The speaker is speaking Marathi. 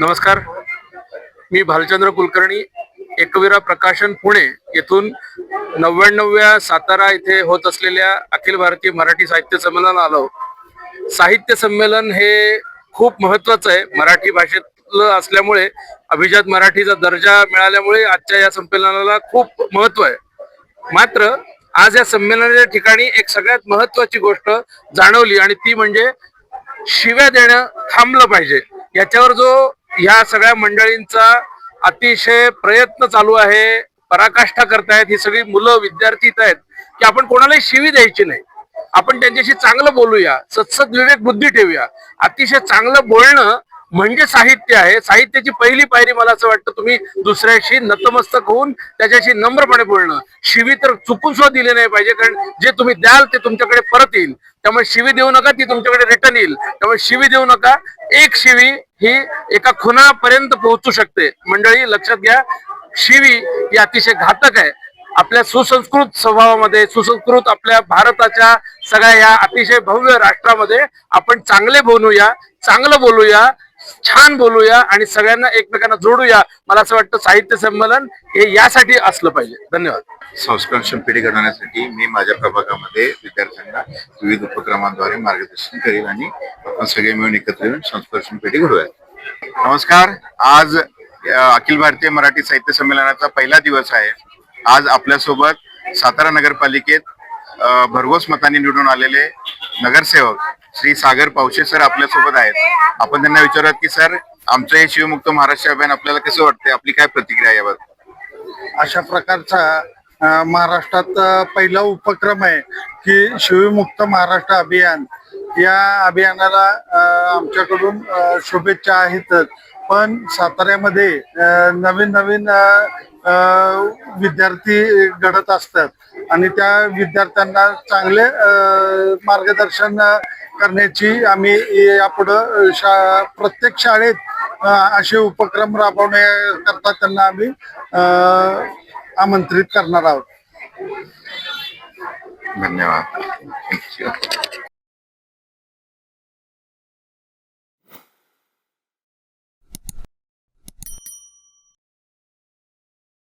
नमस्कार. मी भालचंद्र कुलकर्णी, एकवीरा प्रकाशन पुणे येथून 99व्या सातारा इथे होत असलेल्या अखिल भारतीय मराठी साहित्य संमेलनाला आलो. साहित्य संमेलन हे खूप महत्वाचं आहे. मराठी भाषेतलं असल्यामुळे अभिजात मराठीचा दर्जा मिळाल्यामुळे आजच्या या संमेलनाला खूप महत्व आहे. मात्र आज या संमेलनाच्या ठिकाणी एक सगळ्यात महत्वाची गोष्ट जाणवली आणि ती म्हणजे शिव्या देणं थांबलं पाहिजे. याच्यावर जो या सगळ्या मंडळींचा अतिशय प्रयत्न चालू आहे, पराकाष्ठा करतायत ही सगळी मुलं विद्यार्थी आहेत की आपण कोणालाही शिवी द्यायची नाही, आपण त्यांच्याशी चांगलं बोलूया, सत्सद विवेक बुद्धी ठेवूया. अतिशय चांगलं बोलणं म्हणजे साहित्य आहे. साहित्याची पहिली पायरी मला असं वाटतं तुम्ही दुसऱ्याशी नतमस्तक होऊन त्याच्याशी नम्रपणे बोलणं. शिवी तर चुकून सुद्धा दिली नाही पाहिजे, कारण जे तुम्ही द्याल ते तुमच्याकडे परत येईल. त्यामुळे शिवी देऊ नका, ती तुमच्याकडे रिटर्न येईल. त्यामुळे शिवी देऊ नका. एक शिवी ही एका खुनापर्यंत पोहोचू शकते. मंडळी लक्षात घ्या, शिवी ही अतिशय घातक आहे. आपल्या सुसंस्कृत स्वभावामध्ये, सुसंस्कृत आपल्या भारताच्या सगळ्या या अतिशय भव्य राष्ट्रामध्ये आपण चांगले बोलूया, चांगलं बोलूया, छान बोलूया आणि सगळ्यांना एकमेकांना जोडूया. मला असं वाटतं साहित्य संमेलन हे यासाठी असलं पाहिजे. धन्यवाद. संस्करण पिढी घडवण्यासाठी मी माझ्या प्रभागामध्ये विद्यार्थ्यांना विविध उपक्रमांद्वारे मार्गदर्शन करेल आणि आपण सगळे मिळून एकत्र येऊन संस्करण पिढी घडवूया. नमस्कार. आज अखिल भारतीय मराठी साहित्य संमेलनाचा पहिला दिवस आहे. आज आपल्यासोबत सातारा नगरपालिकेत भरघोस मतांनी निवडून आलेले नगरसेवक श्री सागर पावशे सर आपल्यासोबत आहेत. आपण त्यांना विचारूयात की सर, आमचं हे शिवमुक्त महाराष्ट्र अभियान आपल्याला कसं वाटतंय, आपली काय प्रतिक्रिया यावर? अशा प्रकारचा महाराष्ट्रात पहिला उपक्रम आहे की शिवमुक्त महाराष्ट्र अभियान. या अभियानाला आमच्याकडून शुभेच्छा आहेतच, पण साताऱ्यामध्ये नवीन नवीन विद्यार्थी घडत असतात आणि त्या विद्यार्थ्यांना चांगले मार्गदर्शन करण्याची आम्ही यापुढं प्रत्येक शाळेत असे उपक्रम राबवण्याकरता त्यांना आम्ही आमंत्रित करणार आहोत. धन्यवाद.